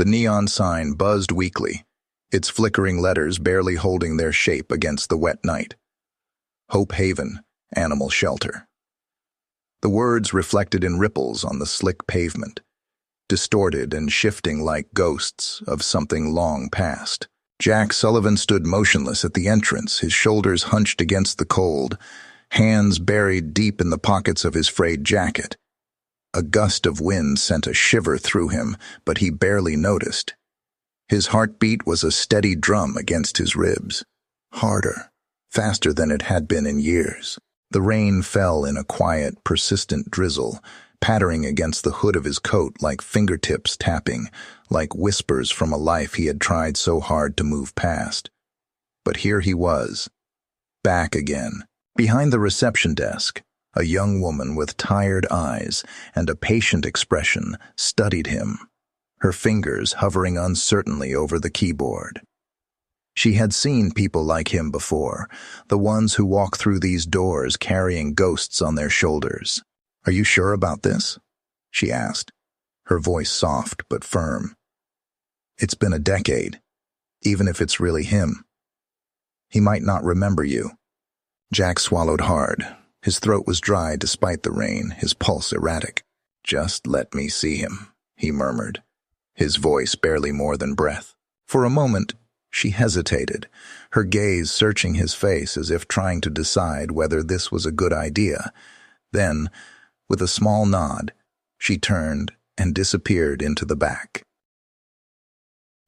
The neon sign buzzed weakly, its flickering letters barely holding their shape against the wet night. Hope Haven, Animal Shelter. The words reflected in ripples on the slick pavement, distorted and shifting like ghosts of something long past. Jack Sullivan stood motionless at the entrance, his shoulders hunched against the cold, hands buried deep in the pockets of his frayed jacket. A gust of wind sent a shiver through him, but he barely noticed. His heartbeat was a steady drum against his ribs, harder, faster than it had been in years. The rain fell in a quiet, persistent drizzle, pattering against the hood of his coat like fingertips tapping, like whispers from a life he had tried so hard to move past. But here he was, back again. Behind the reception desk, a young woman with tired eyes and a patient expression studied him, her fingers hovering uncertainly over the keyboard. She had seen people like him before, the ones who walk through these doors carrying ghosts on their shoulders. "Are you sure about this?" she asked, her voice soft but firm. "It's been a decade, even if it's really him. He might not remember you." Jack swallowed hard. His throat was dry despite the rain, his pulse erratic. "Just let me see him," he murmured, his voice barely more than breath. For a moment, she hesitated, her gaze searching his face as if trying to decide whether this was a good idea. Then, with a small nod, she turned and disappeared into the back.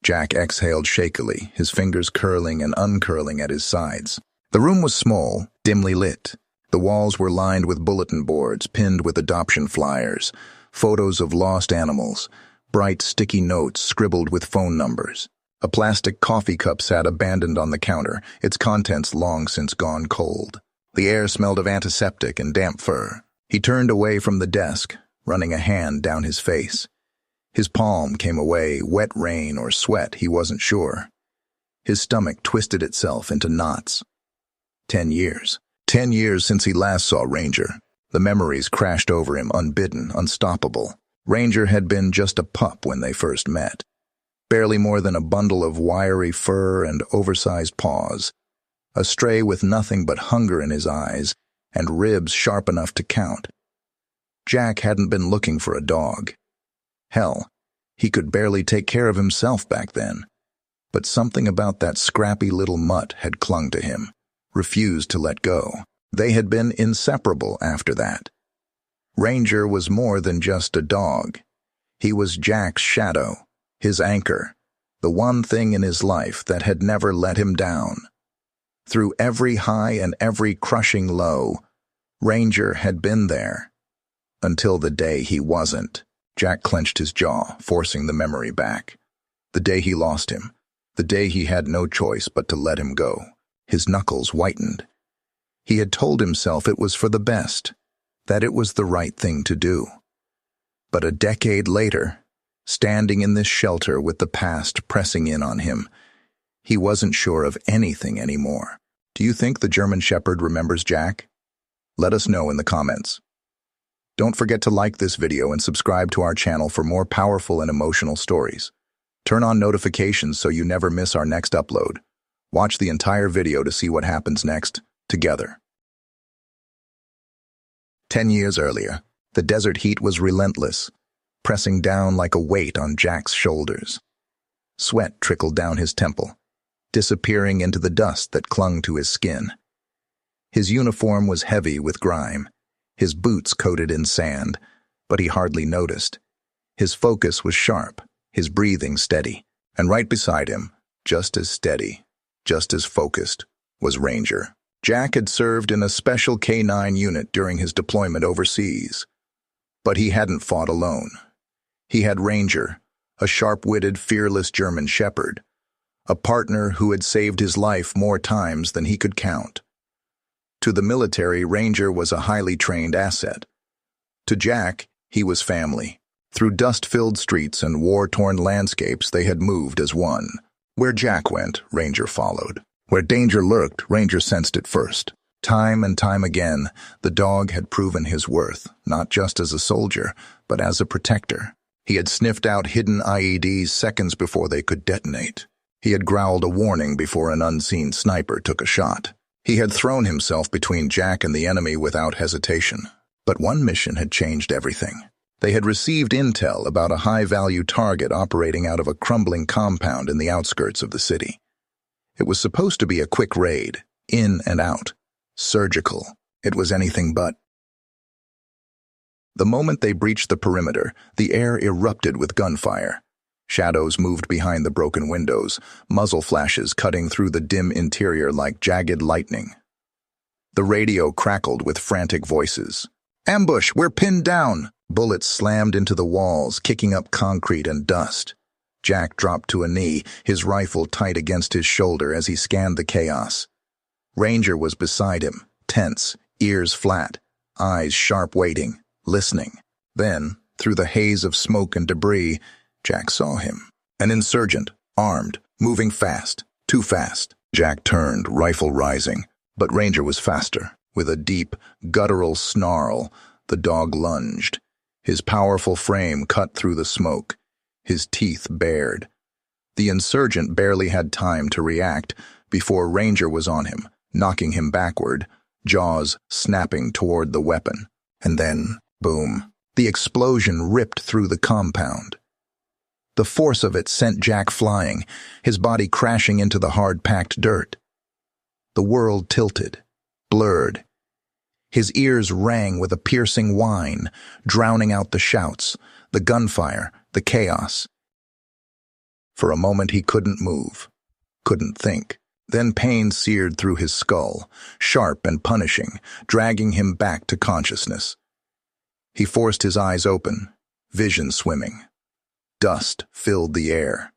Jack exhaled shakily, his fingers curling and uncurling at his sides. The room was small, dimly lit. The walls were lined with bulletin boards pinned with adoption flyers, photos of lost animals, bright sticky notes scribbled with phone numbers. A plastic coffee cup sat abandoned on the counter, its contents long since gone cold. The air smelled of antiseptic and damp fur. He turned away from the desk, running a hand down his face. His palm came away, wet rain or sweat, he wasn't sure. His stomach twisted itself into knots. 10 years. 10 years since he last saw Ranger. The memories crashed over him unbidden, unstoppable. Ranger had been just a pup when they first met. Barely more than a bundle of wiry fur and oversized paws. A stray with nothing but hunger in his eyes and ribs sharp enough to count. Jack hadn't been looking for a dog. Hell, he could barely take care of himself back then. But something about that scrappy little mutt had clung to him, refused to let go. They had been inseparable after that. Ranger was more than just a dog. He was Jack's shadow, his anchor, the one thing in his life that had never let him down. Through every high and every crushing low, Ranger had been there. Until the day he wasn't. Jack clenched his jaw, forcing the memory back. The day he lost him. The day he had no choice but to let him go. His knuckles whitened. He had told himself it was for the best, that it was the right thing to do. But a decade later, standing in this shelter with the past pressing in on him, he wasn't sure of anything anymore. Do you think the German Shepherd remembers Jack? Let us know in the comments. Don't forget to like this video and subscribe to our channel for more powerful and emotional stories. Turn on notifications so you never miss our next upload. Watch the entire video to see what happens next, together. 10 years earlier, the desert heat was relentless, pressing down like a weight on Jack's shoulders. Sweat trickled down his temple, disappearing into the dust that clung to his skin. His uniform was heavy with grime, his boots coated in sand, but he hardly noticed. His focus was sharp, his breathing steady, and right beside him, just as steady, just as focused, was Ranger. Jack had served in a special K-9 unit during his deployment overseas. But he hadn't fought alone. He had Ranger, a sharp-witted, fearless German shepherd, a partner who had saved his life more times than he could count. To the military, Ranger was a highly trained asset. To Jack, he was family. Through dust-filled streets and war-torn landscapes, they had moved as one. Where Jack went, Ranger followed. Where danger lurked, Ranger sensed it first. Time and time again, the dog had proven his worth, not just as a soldier, but as a protector. He had sniffed out hidden IEDs seconds before they could detonate. He had growled a warning before an unseen sniper took a shot. He had thrown himself between Jack and the enemy without hesitation. But one mission had changed everything. They had received intel about a high-value target operating out of a crumbling compound in the outskirts of the city. It was supposed to be a quick raid, in and out, surgical. It was anything but. The moment they breached the perimeter, the air erupted with gunfire. Shadows moved behind the broken windows, muzzle flashes cutting through the dim interior like jagged lightning. The radio crackled with frantic voices. "Ambush! We're pinned down!" Bullets slammed into the walls, kicking up concrete and dust. Jack dropped to a knee, his rifle tight against his shoulder as he scanned the chaos. Ranger was beside him, tense, ears flat, eyes sharp waiting, listening. Then, through the haze of smoke and debris, Jack saw him. An insurgent, armed, moving fast, too fast. Jack turned, rifle rising, but Ranger was faster. With a deep, guttural snarl, the dog lunged. His powerful frame cut through the smoke, his teeth bared. The insurgent barely had time to react before Ranger was on him, knocking him backward, jaws snapping toward the weapon. And then, boom, the explosion ripped through the compound. The force of it sent Jack flying, his body crashing into the hard-packed dirt. The world tilted, blurred. His ears rang with a piercing whine, drowning out the shouts, the gunfire, the chaos. For a moment he couldn't move, couldn't think. Then pain seared through his skull, sharp and punishing, dragging him back to consciousness. He forced his eyes open, vision swimming. Dust filled the air.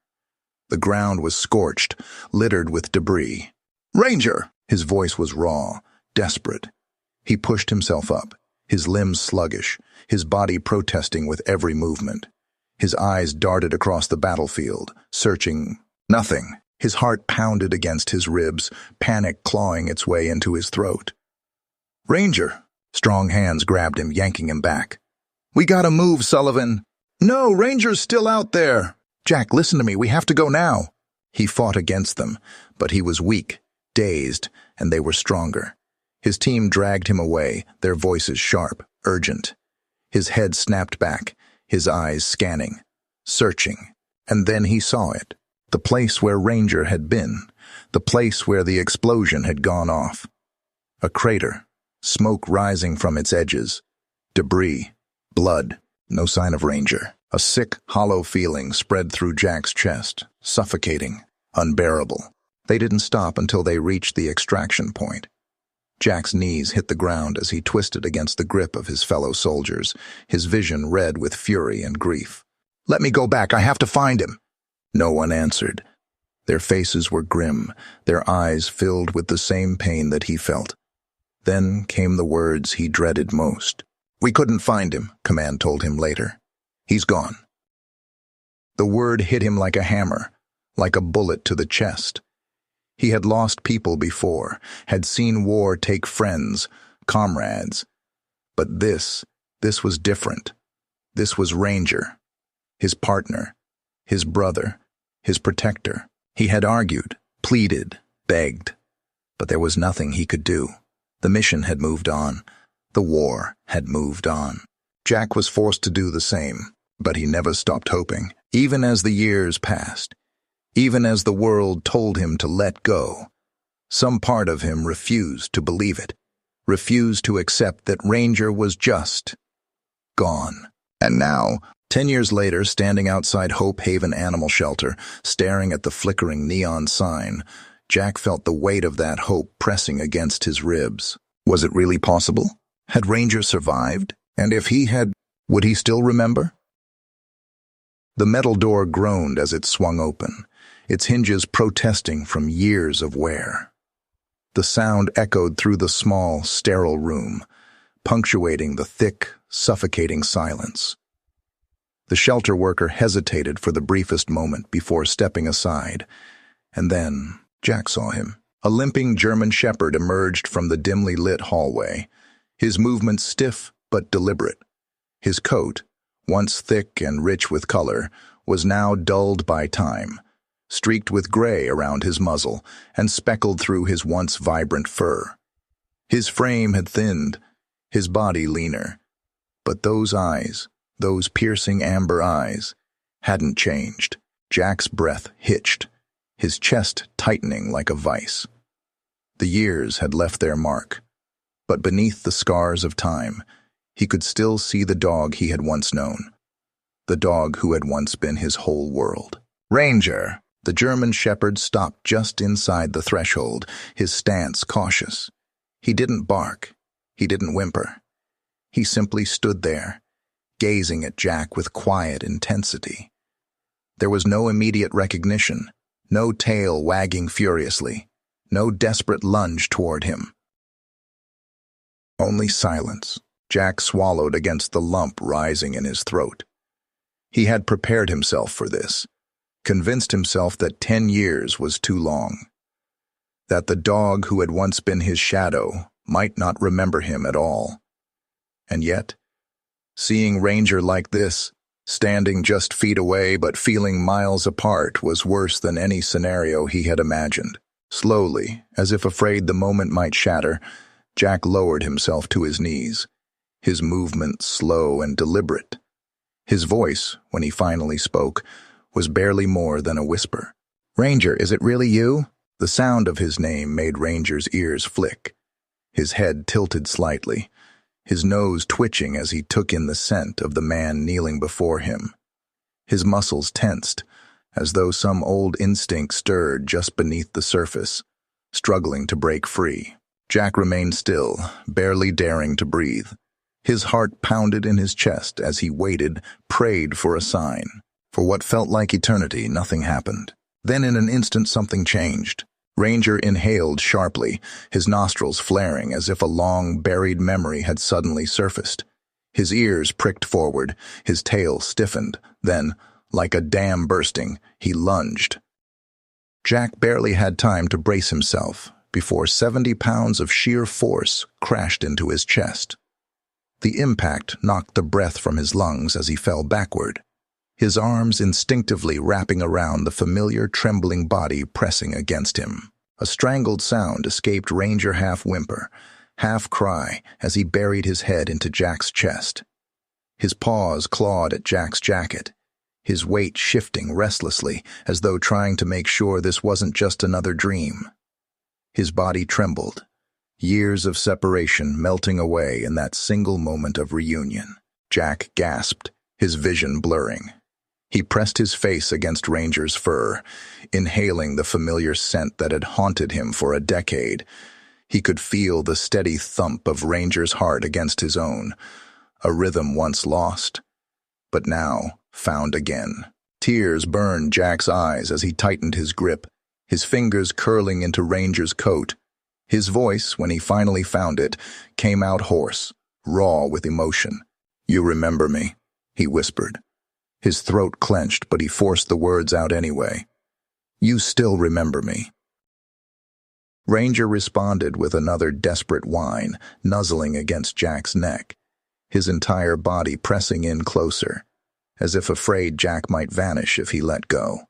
The ground was scorched, littered with debris. "Ranger!" His voice was raw, desperate. He pushed himself up, his limbs sluggish, his body protesting with every movement. His eyes darted across the battlefield, searching. Nothing. His heart pounded against his ribs, panic clawing its way into his throat. "Ranger!" Strong hands grabbed him, yanking him back. "We gotta move, Sullivan!" "No, Ranger's still out there!" "Jack, listen to me, we have to go now!" He fought against them, but he was weak, dazed, and they were stronger. His team dragged him away, their voices sharp, urgent. His head snapped back, his eyes scanning, searching. And then he saw it. The place where Ranger had been. The place where the explosion had gone off. A crater, smoke rising from its edges. Debris, blood, no sign of Ranger. A sick, hollow feeling spread through Jack's chest, suffocating, unbearable. They didn't stop until they reached the extraction point. Jack's knees hit the ground as he twisted against the grip of his fellow soldiers, his vision red with fury and grief. "Let me go back, I have to find him." No one answered. Their faces were grim, their eyes filled with the same pain that he felt. Then came the words he dreaded most. "We couldn't find him," Command told him later. "He's gone." The word hit him like a hammer, like a bullet to the chest. He had lost people before, had seen war take friends, comrades. But this was different. This was Ranger, his partner, his brother, his protector. He had argued, pleaded, begged, but there was nothing he could do. The mission had moved on. The war had moved on. Jack was forced to do the same, but he never stopped hoping, even as the years passed. Even as the world told him to let go, some part of him refused to believe it, refused to accept that Ranger was just gone. And now, 10 years later, standing outside Hope Haven Animal Shelter, staring at the flickering neon sign, Jack felt the weight of that hope pressing against his ribs. Was it really possible? Had Ranger survived? And if he had, would he still remember? The metal door groaned as it swung open, its hinges protesting from years of wear. The sound echoed through the small, sterile room, punctuating the thick, suffocating silence. The shelter worker hesitated for the briefest moment before stepping aside, and then Jack saw him. A limping German shepherd emerged from the dimly lit hallway, his movements stiff but deliberate. His coat, once thick and rich with color, was now dulled by time, streaked with gray around his muzzle and speckled through his once vibrant fur. His frame had thinned, his body leaner, but those eyes, those piercing amber eyes, hadn't changed. Jack's breath hitched, his chest tightening like a vice. The years had left their mark, but beneath the scars of time, he could still see the dog he had once known, the dog who had once been his whole world. "Ranger!" The German shepherd stopped just inside the threshold, his stance cautious. He didn't bark. He didn't whimper. He simply stood there, gazing at Jack with quiet intensity. There was no immediate recognition, no tail wagging furiously, no desperate lunge toward him. Only silence. Jack swallowed against the lump rising in his throat. He had prepared himself for this, convinced himself that 10 years was too long, that the dog who had once been his shadow might not remember him at all. And yet, seeing Ranger like this, standing just feet away but feeling miles apart, was worse than any scenario he had imagined. Slowly, as if afraid the moment might shatter, Jack lowered himself to his knees, his movement slow and deliberate. His voice, when he finally spoke, was barely more than a whisper. "Ranger, is it really you?" The sound of his name made Ranger's ears flick. His head tilted slightly, his nose twitching as he took in the scent of the man kneeling before him. His muscles tensed, as though some old instinct stirred just beneath the surface, struggling to break free. Jack remained still, barely daring to breathe. His heart pounded in his chest as he waited, prayed for a sign. For what felt like eternity, nothing happened. Then in an instant something changed. Ranger inhaled sharply, his nostrils flaring as if a long, buried memory had suddenly surfaced. His ears pricked forward, his tail stiffened. Then, like a dam bursting, he lunged. Jack barely had time to brace himself before 70 pounds of sheer force crashed into his chest. The impact knocked the breath from his lungs as he fell backward, his arms instinctively wrapping around the familiar trembling body pressing against him. A strangled sound escaped Ranger, half whimper, half cry, as he buried his head into Jack's chest. His paws clawed at Jack's jacket, his weight shifting restlessly as though trying to make sure this wasn't just another dream. His body trembled, years of separation melting away in that single moment of reunion. Jack gasped, his vision blurring. He pressed his face against Ranger's fur, inhaling the familiar scent that had haunted him for a decade. He could feel the steady thump of Ranger's heart against his own, a rhythm once lost, but now found again. Tears burned Jack's eyes as he tightened his grip, his fingers curling into Ranger's coat. His voice, when he finally found it, came out hoarse, raw with emotion. "You remember me," he whispered. His throat clenched, but he forced the words out anyway. "You still remember me." Ranger responded with another desperate whine, nuzzling against Jack's neck, his entire body pressing in closer, as if afraid Jack might vanish if he let go.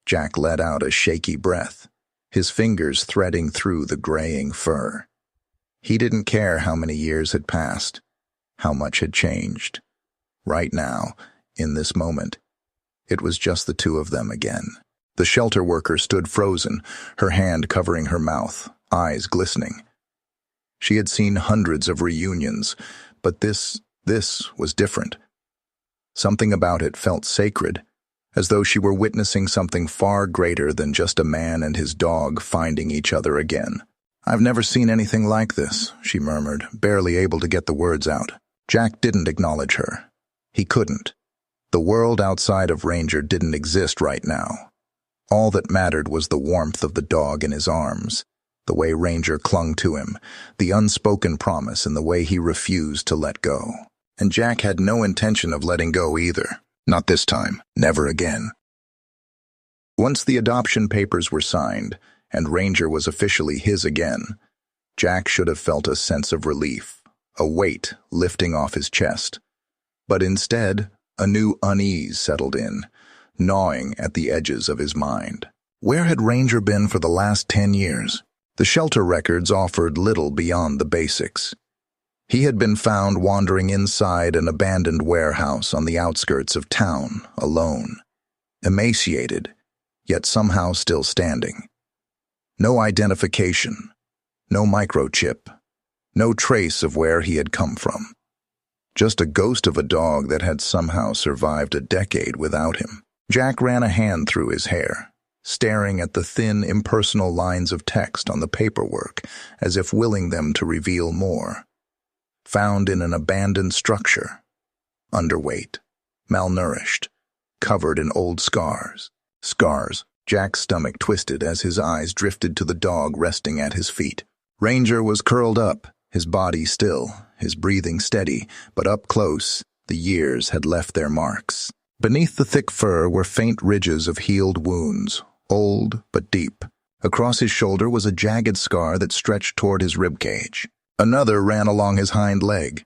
Jack let out a shaky breath, his fingers threading through the graying fur. He didn't care how many years had passed, how much had changed. Right now, in this moment, it was just the two of them again. The shelter worker stood frozen, her hand covering her mouth, eyes glistening. She had seen hundreds of reunions, but this was different. Something about it felt sacred, as though she were witnessing something far greater than just a man and his dog finding each other again. "I've never seen anything like this," she murmured, barely able to get the words out. Jack didn't acknowledge her. He couldn't. The world outside of Ranger didn't exist right now. All that mattered was the warmth of the dog in his arms, the way Ranger clung to him, the unspoken promise in the way he refused to let go. And Jack had no intention of letting go either. Not this time. Never again. Once the adoption papers were signed, and Ranger was officially his again, Jack should have felt a sense of relief, a weight lifting off his chest. But instead, a new unease settled in, gnawing at the edges of his mind. Where had Ranger been for the last 10 years? The shelter records offered little beyond the basics. He had been found wandering inside an abandoned warehouse on the outskirts of town, alone, emaciated, yet somehow still standing. No identification, no microchip, no trace of where he had come from. Just a ghost of a dog that had somehow survived a decade without him. Jack ran a hand through his hair, staring at the thin, impersonal lines of text on the paperwork as if willing them to reveal more. Found in an abandoned structure. Underweight. Malnourished. Covered in old scars. Scars. Jack's stomach twisted as his eyes drifted to the dog resting at his feet. Ranger was curled up, his body still, his breathing steady, but up close, the years had left their marks. Beneath the thick fur were faint ridges of healed wounds, old but deep. Across his shoulder was a jagged scar that stretched toward his ribcage. Another ran along his hind leg,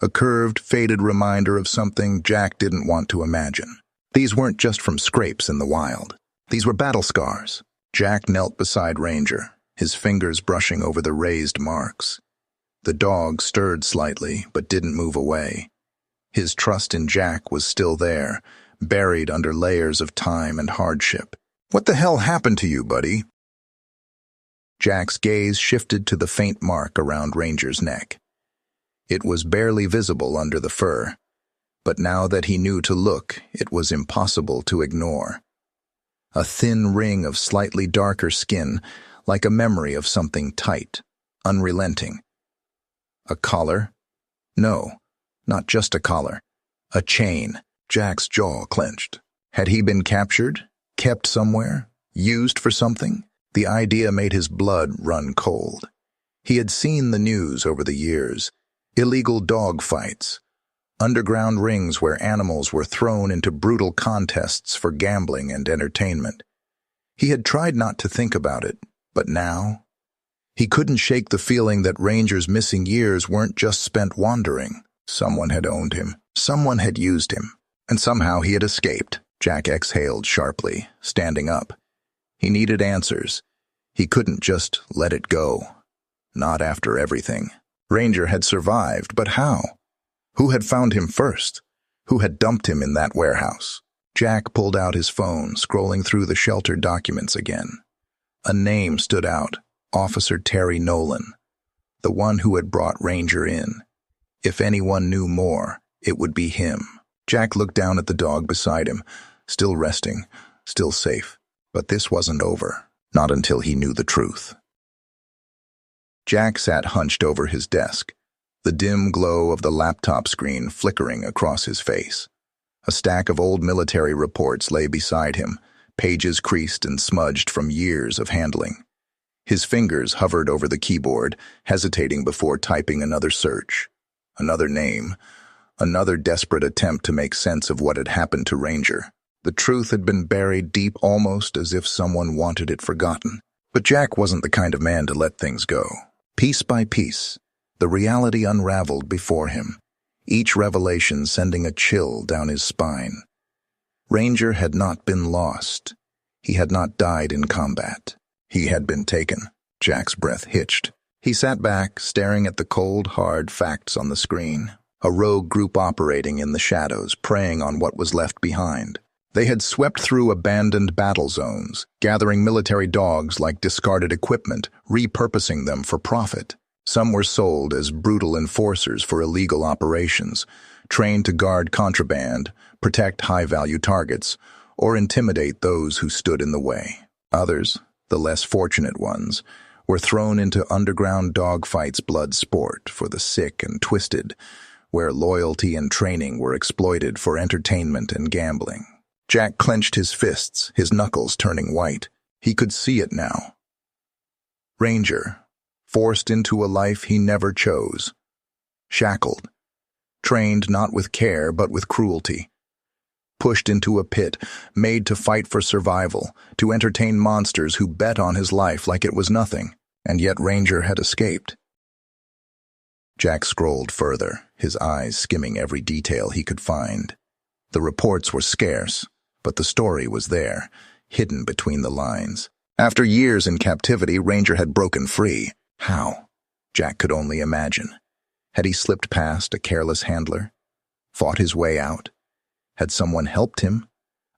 a curved, faded reminder of something Jack didn't want to imagine. These weren't just from scrapes in the wild. These were battle scars. Jack knelt beside Ranger, his fingers brushing over the raised marks. The dog stirred slightly, but didn't move away. His trust in Jack was still there, buried under layers of time and hardship. "What the hell happened to you, buddy?" Jack's gaze shifted to the faint mark around Ranger's neck. It was barely visible under the fur, but now that he knew to look, it was impossible to ignore. A thin ring of slightly darker skin, like a memory of something tight, unrelenting. A collar? No, not just a collar. A chain. Jack's jaw clenched. Had he been captured? Kept somewhere? Used for something? The idea made his blood run cold. He had seen the news over the years. Illegal dog fights. Underground rings where animals were thrown into brutal contests for gambling and entertainment. He had tried not to think about it, but now? He couldn't shake the feeling that Ranger's missing years weren't just spent wandering. Someone had owned him. Someone had used him. And somehow he had escaped. Jack exhaled sharply, standing up. He needed answers. He couldn't just let it go. Not after everything. Ranger had survived, but how? Who had found him first? Who had dumped him in that warehouse? Jack pulled out his phone, scrolling through the shelter documents again. A name stood out. Officer Terry Nolan. The one who had brought Ranger in. If anyone knew more, it would be him. Jack looked down at the dog beside him, still resting, still safe. But this wasn't over, not until he knew the truth. Jack sat hunched over his desk, the dim glow of the laptop screen flickering across his face. A stack of old military reports lay beside him, pages creased and smudged from years of handling. His fingers hovered over the keyboard, hesitating before typing another search. Another name, another desperate attempt to make sense of what had happened to Ranger. The truth had been buried deep, almost as if someone wanted it forgotten. But Jack wasn't the kind of man to let things go. Piece by piece, the reality unraveled before him, each revelation sending a chill down his spine. Ranger had not been lost. He had not died in combat. He had been taken. Jack's breath hitched. He sat back, staring at the cold, hard facts on the screen. A rogue group operating in the shadows, preying on what was left behind. They had swept through abandoned battle zones, gathering military dogs like discarded equipment, repurposing them for profit. Some were sold as brutal enforcers for illegal operations, trained to guard contraband, protect high-value targets, or intimidate those who stood in the way. Others, the less fortunate ones, were thrown into underground dogfights, blood sport for the sick and twisted, where loyalty and training were exploited for entertainment and gambling. Jack clenched his fists, his knuckles turning white. He could see it now. Ranger, forced into a life he never chose. Shackled, trained not with care but with cruelty. Pushed into a pit, made to fight for survival, to entertain monsters who bet on his life like it was nothing, and yet Ranger had escaped. Jack scrolled further, his eyes skimming every detail he could find. The reports were scarce, but the story was there, hidden between the lines. After years in captivity, Ranger had broken free. How? Jack could only imagine. Had he slipped past a careless handler? Fought his way out? Had someone helped him?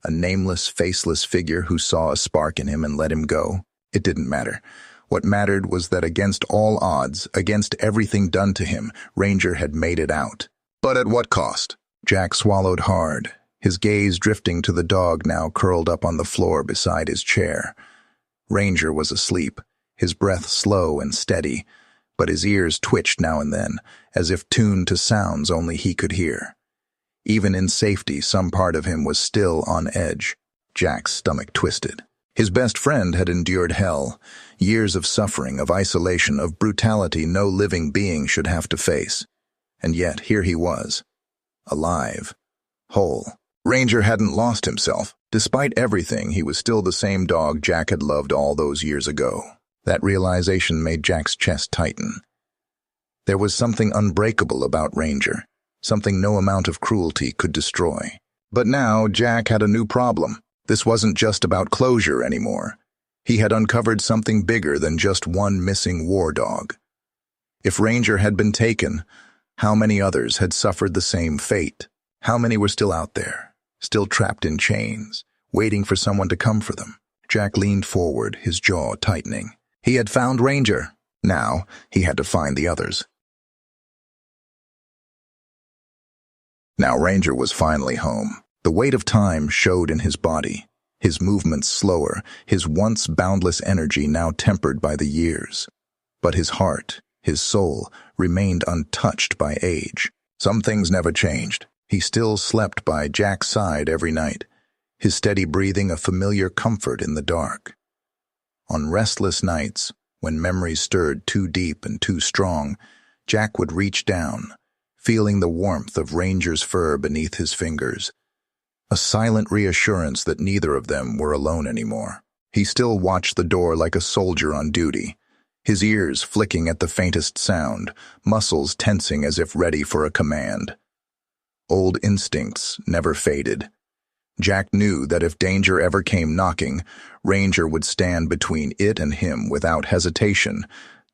A nameless, faceless figure who saw a spark in him and let him go? It didn't matter. What mattered was that against all odds, against everything done to him, Ranger had made it out. But at what cost? Jack swallowed hard, his gaze drifting to the dog now curled up on the floor beside his chair. Ranger was asleep, his breath slow and steady, but his ears twitched now and then, as if tuned to sounds only he could hear. Even in safety, some part of him was still on edge. Jack's stomach twisted. His best friend had endured hell, years of suffering, of isolation, of brutality no living being should have to face. And yet, here he was, alive, whole. Ranger hadn't lost himself. Despite everything, he was still the same dog Jack had loved all those years ago. That realization made Jack's chest tighten. There was something unbreakable about Ranger, something no amount of cruelty could destroy. But now Jack had a new problem. This wasn't just about closure anymore. He had uncovered something bigger than just one missing war dog. If Ranger had been taken, how many others had suffered the same fate? How many were still out there, still trapped in chains, waiting for someone to come for them? Jack leaned forward, his jaw tightening. He had found Ranger. Now he had to find the others. Now Ranger was finally home. The weight of time showed in his body, his movements slower, his once boundless energy now tempered by the years. But his heart, his soul, remained untouched by age. Some things never changed. He still slept by Jack's side every night, his steady breathing a familiar comfort in the dark. On restless nights, when memories stirred too deep and too strong, Jack would reach down, feeling the warmth of Ranger's fur beneath his fingers, a silent reassurance that neither of them were alone anymore. He still watched the door like a soldier on duty, his ears flicking at the faintest sound, muscles tensing as if ready for a command. Old instincts never faded. Jack knew that if danger ever came knocking, Ranger would stand between it and him without hesitation,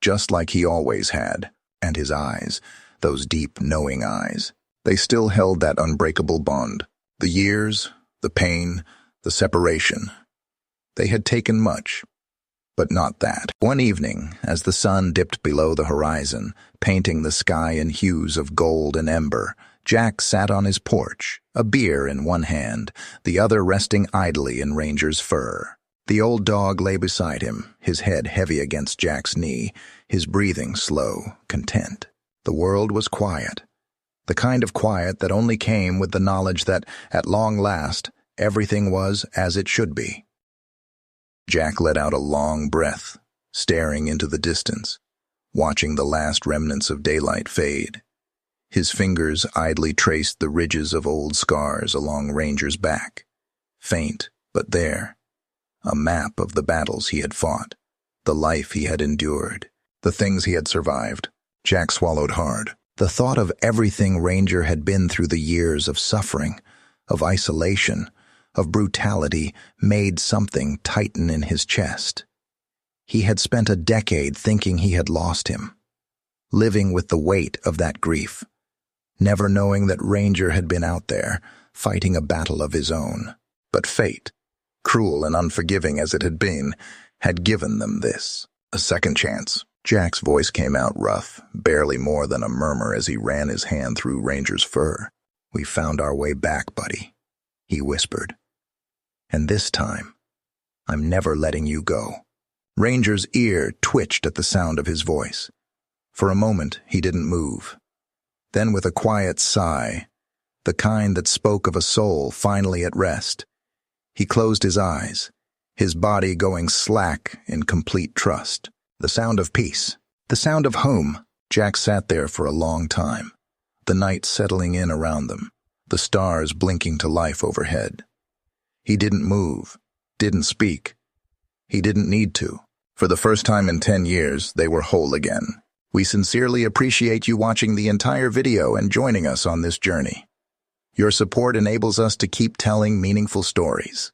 just like he always had. And his eyes, those deep, knowing eyes, they still held that unbreakable bond. The years, the pain, the separation. They had taken much, but not that. One evening, as the sun dipped below the horizon, painting the sky in hues of gold and ember, Jack sat on his porch, a beer in one hand, the other resting idly in Ranger's fur. The old dog lay beside him, his head heavy against Jack's knee, his breathing slow, content. The world was quiet. The kind of quiet that only came with the knowledge that, at long last, everything was as it should be. Jack let out a long breath, staring into the distance, watching the last remnants of daylight fade. His fingers idly traced the ridges of old scars along Ranger's back. Faint, but there. A map of the battles he had fought, the life he had endured, the things he had survived. Jack swallowed hard. The thought of everything Ranger had been through the years of suffering, of isolation, of brutality, made something tighten in his chest. He had spent a decade thinking he had lost him, living with the weight of that grief, never knowing that Ranger had been out there, fighting a battle of his own. But fate, cruel and unforgiving as it had been, had given them this, a second chance. Jack's voice came out rough, barely more than a murmur as he ran his hand through Ranger's fur. "We found our way back, buddy," he whispered. "And this time, I'm never letting you go." Ranger's ear twitched at the sound of his voice. For a moment, he didn't move. Then with a quiet sigh, the kind that spoke of a soul finally at rest, he closed his eyes, his body going slack in complete trust. The sound of peace, the sound of home. Jack sat there for a long time, the night settling in around them, the stars blinking to life overhead. He didn't move, didn't speak. He didn't need to. For the first time in 10 years, they were whole again. We sincerely appreciate you watching the entire video and joining us on this journey. Your support enables us to keep telling meaningful stories.